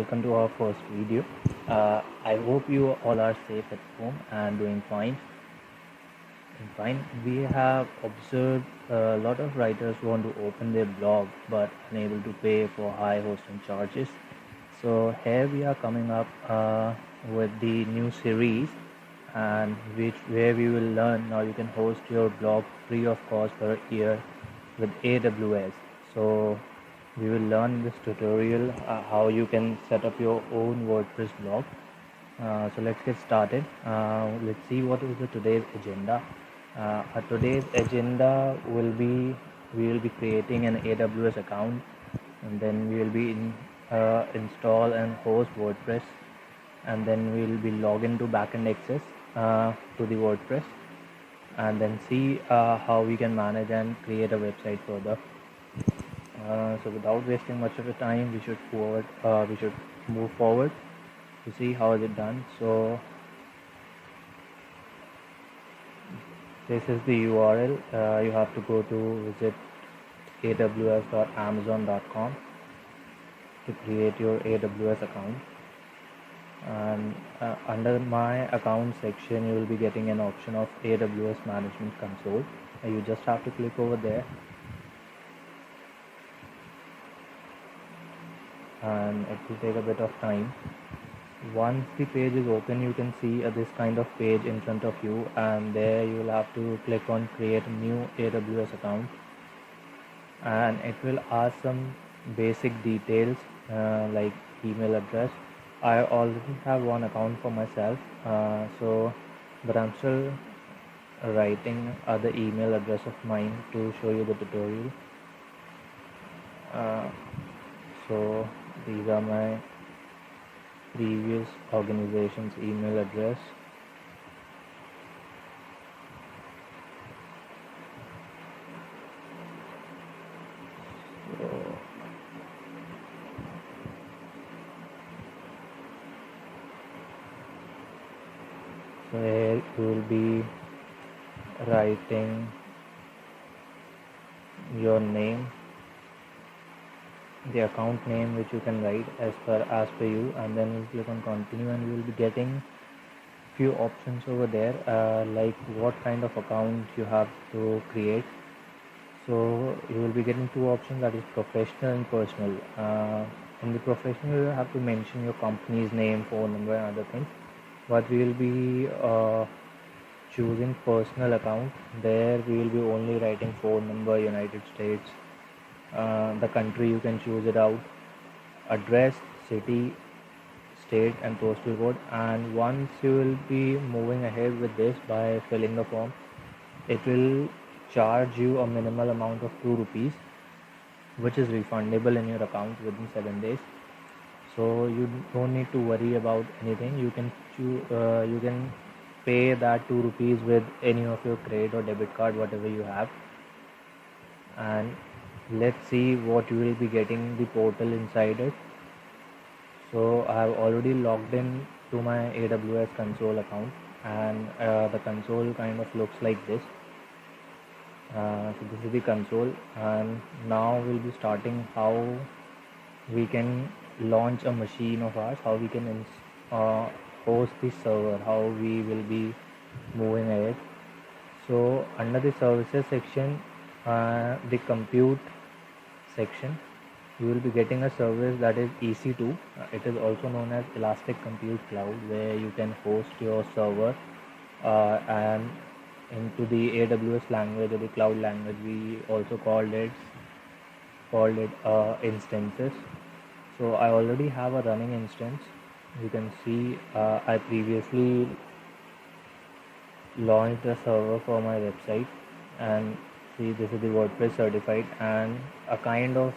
welcome to our first video. I hope you all are safe at home and doing fine. We have observed a lot of writers want to open their blog but unable to pay for high hosting charges. So here we are coming up with the new series, and where we will learn now you can host your blog free of cost for a year with AWS. So we will learn in this tutorial how you can set up your own WordPress blog. So let's get started. Let's see what is the today's agenda. Today's agenda will be we will be creating an AWS account, and then we will be install and host WordPress, and then we will be log into backend access to the WordPress, and then see how we can manage and create a website further. So without wasting much of the time, we should move forward to see how is it done. So this is the URL. You have to go to visit aws.amazon.com to create your AWS account, and under my account section you will be getting an option of AWS Management Console. You just have to click over there, and it will take a bit of time. Once the page is open, you can see this kind of page in front of you, and there you will have to click on create a new AWS account, and it will ask some basic details like email address. I already have one account for myself, but I'm still writing the email address of mine to show you the tutorial. So these are my previous organization's email address. So here you will be writing your name, the account name which you can write as per you, and then you click on continue, and you will be getting few options over there like what kind of account you have to create. So you will be getting two options, that is professional and personal. In the professional you have to mention your company's name, phone number and other things, but we will be choosing personal account. There we will be only writing phone number, United States, the country you can choose it out, address, city, state and postal code. And once you will be moving ahead with this by filling the form, it will charge you a minimal amount of 2 rupees, which is refundable in your account within 7 days. So you don't need to worry about anything. You can pay that 2 rupees with any of your credit or debit card, whatever you have. And let's see what you will be getting the portal inside it. So I have already logged in to my AWS console account, and the console kind of looks like this. So this is the console, and now we'll be starting how we can launch a machine of ours, how we can host the server, how we will be moving ahead. So under the services section, the compute section, you will be getting a service that is EC2. It is also known as Elastic Compute Cloud, where you can host your server and into the AWS language or the cloud language. We also called it instances. So I already have a running instance. You can see I previously launched a server for my website, and see this is the WordPress certified, and a kind of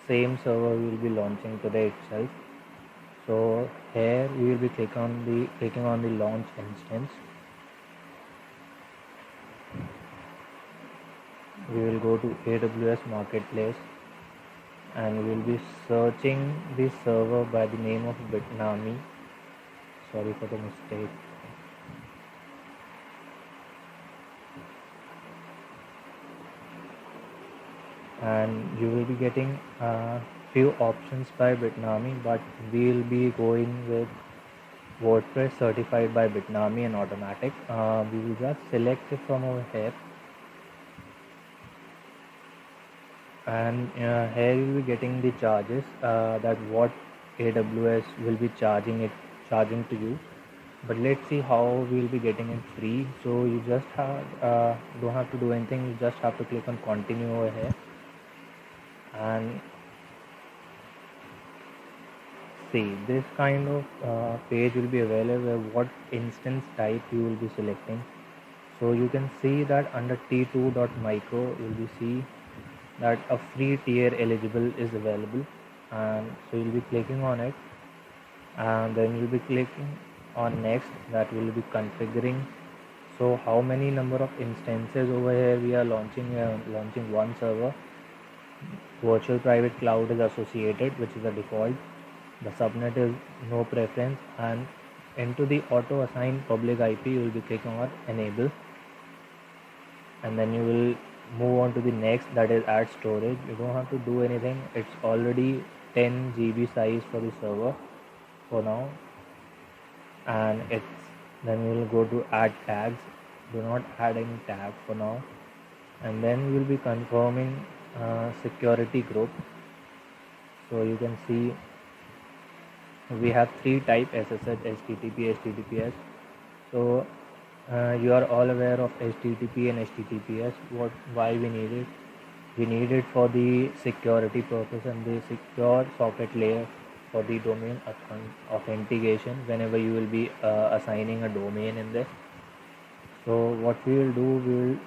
same server we will be launching today itself. So here we will be clicking on the launch instance. We will go to AWS Marketplace, and we will be searching this server by the name of Bitnami. Sorry for the mistake. And you will be getting few options by Bitnami, but we'll be going with WordPress certified by Bitnami and automatic. We will just select it from over here, and here you will be getting the charges that what AWS will be charging to you. But let's see how we'll be getting it free. So you just don't have to do anything. You just have to click on continue over here, and see this kind of page will be available what instance type you will be selecting. So you can see that under t2.micro you will be see that a free tier eligible is available, and so you'll be clicking on it, and then you'll be clicking on next, that will be configuring. So how many number of instances over here we are launching? We are launching one server. Virtual private cloud is associated, which is the default. The subnet is no preference, and into the auto assign public IP you will be clicking on enable, and then you will move on to the next, that is add storage. You don't have to do anything, it's already 10 GB size for the server for now, and it's then you will go to add tags. Do not add any tag for now, and then you will be confirming security group. So you can see we have three type: SSH, HTTP, HTTPS. So you are all aware of HTTP and HTTPS. Why we need it? We need it for the security purpose and the secure socket layer for the domain authentication whenever you will be assigning a domain in this. So what we will do,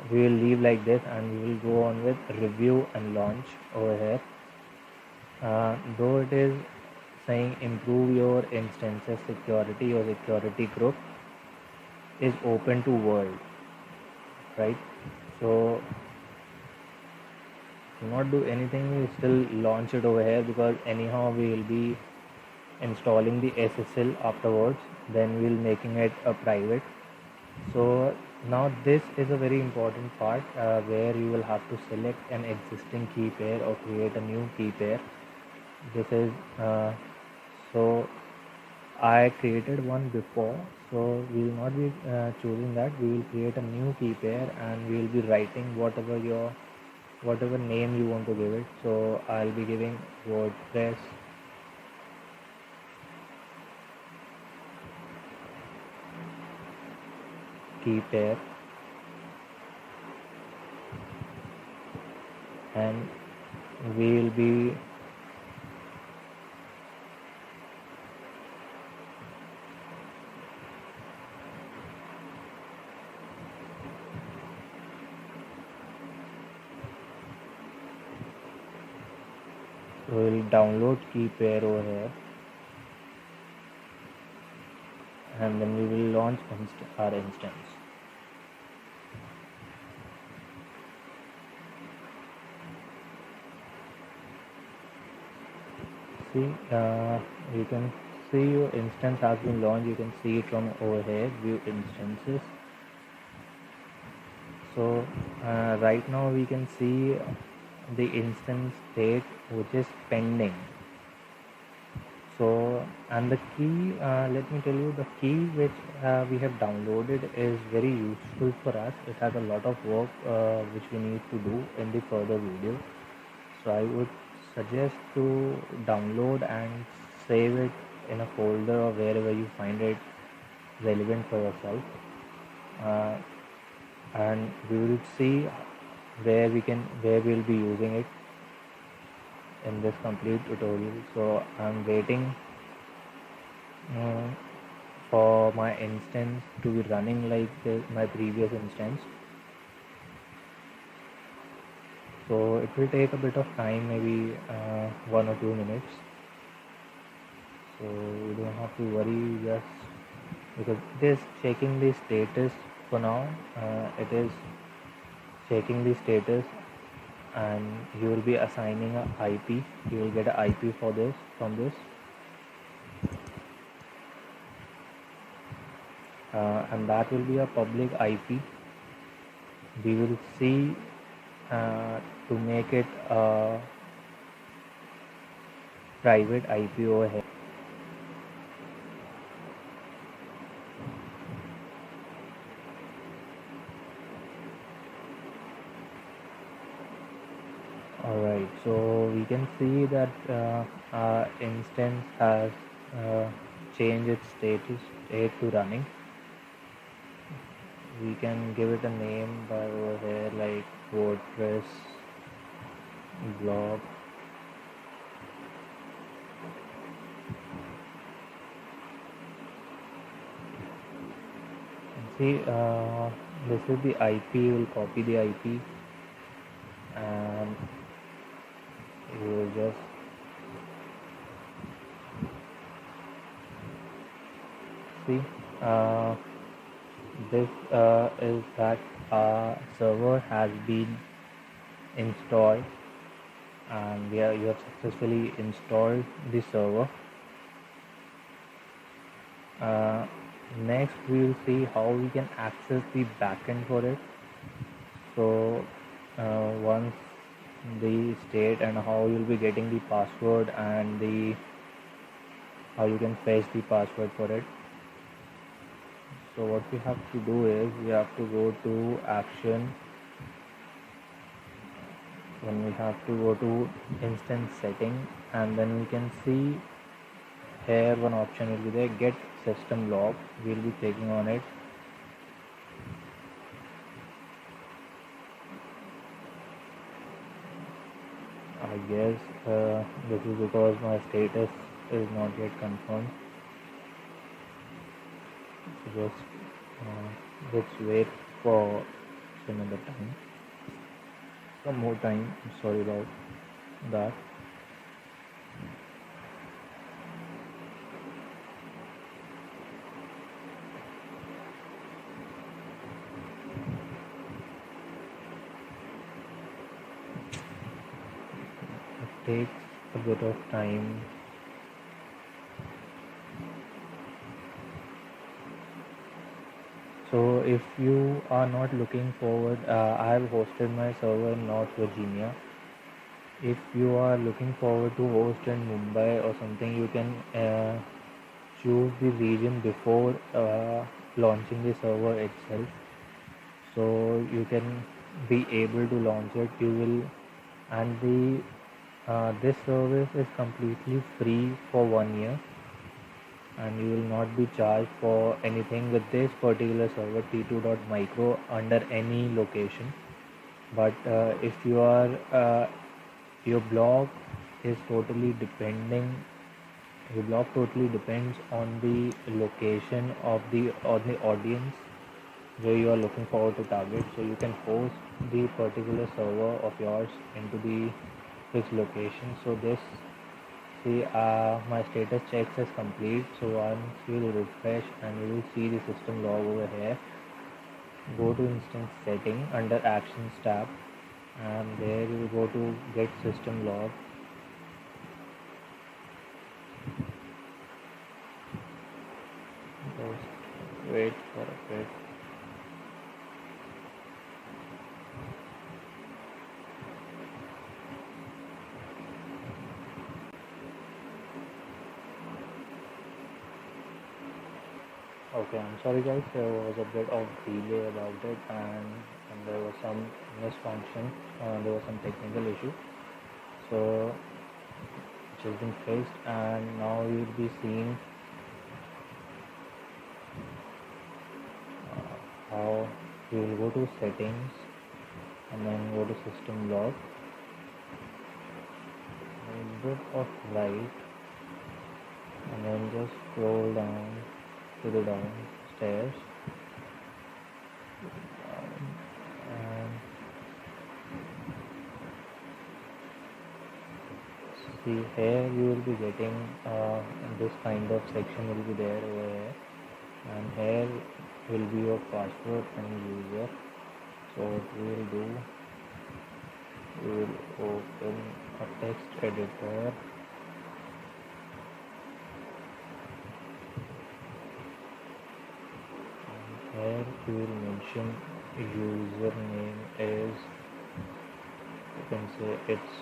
we will leave like this, and we will go on with review and launch over here. Though it is saying improve your instances security, your security group is open to world, right? So do not do anything, we still launch it over here, because anyhow we will be installing the SSL afterwards, then we'll making it a private. So now this is a very important part where you will have to select an existing key pair or create a new key pair. This is so I created one before, so we will not be choosing that. We will create a new key pair, and we will be writing whatever name you want to give it. So I'll be giving WordPress key pair, and we will be we'll download key pair over here, and then we will launch our instance. See, you can see your instance has been launched. You can see it from over here, view instances. So right now we can see the instance state which is pending. So, and the key, let me tell you, the key which we have downloaded is very useful for us. It has a lot of work which we need to do in the further video. So I would suggest to download and save it in a folder or wherever you find it relevant for yourself. And we will see where we'll be using it in this complete tutorial. So I'm waiting for my instance to be running like my previous instance. So it will take a bit of time, maybe 1 or 2 minutes. So you don't have to worry, just because it is checking the status for now. It is checking the status, and you will be assigning a IP. You will get an IP for this from this, and that will be a public IP. We will see to make it a private IP over here. Alright, so we can see that our instance has uh, changed its state to running. We can give it a name by over here like WordPress blog. And see, this is the IP. We'll copy the IP and you will just see. This is that our server has been installed, and you have successfully installed the server. Next we will see how we can access the backend for it. So once the state and how you'll be getting the password and the how you can fetch the password for it. So what we have to do is we have to go to action. Then we have to go to instance setting, and then we can see here one option will be there, get system log. We'll be clicking on it. I guess this is because my status is not yet confirmed. So just let's wait for some other time, some more time. I'm sorry about that. It takes a bit of time. So if you are not looking forward, I have hosted my server in North Virginia. If you are looking forward to host in Mumbai or something, you can choose the region before launching the server itself, so you can be able to launch it. You will, and the this service is completely free for 1 year, and you will not be charged for anything with this particular server T2.micro under any location. But if you are your blog is totally depending your blog totally depends on the location of the audience where you are looking forward to target, so you can host the particular server of yours into the fixed location. So this, see, my status checks is complete. So once you will refresh and you will see the system log over here, go to instance setting under actions tab, and there you will go to get system log. Just wait for a bit. Okay, I'm sorry guys, there was a bit of delay about it, and there was some misfunction, there was some technical issue. So which has been fixed, and now you'll be seeing how you will go to settings and then go to system log, a bit of light, and then just scroll down to the downstairs, and see here you will be getting this kind of section will be there over here, and here will be your password and user. So what we will do, we will open a text editor, and here we will mention username is can say it's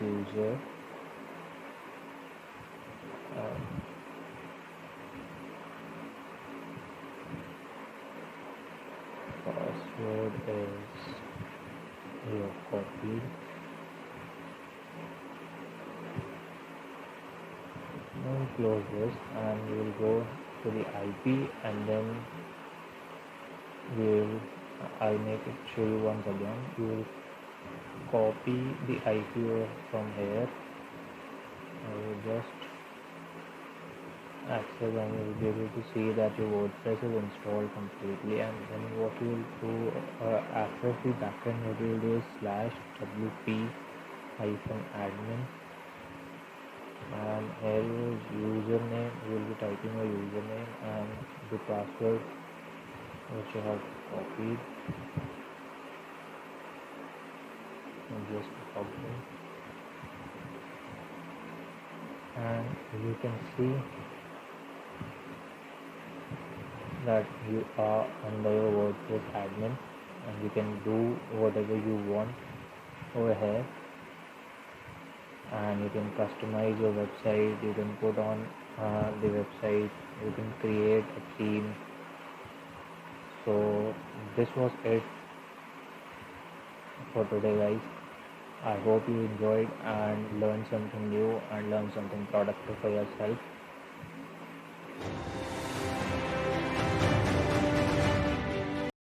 user, uh, password is your copied. Now we close this and we will go to the IP, and then we will I'll make it show you once again. You will copy the IP from here. I will just access, and you will be able to see that your WordPress is installed completely. And then what you will do, access the backend, what you will do is /wp -admin, and here is username. You will be typing a username and the password which you have copied, and just copy, and you can see that you are under your WordPress admin, and you can do whatever you want over here, and you can customize your website, you can put on the website, you can create a theme. So this was it for today, guys. I hope you enjoyed and learned something new and learned something productive for yourself.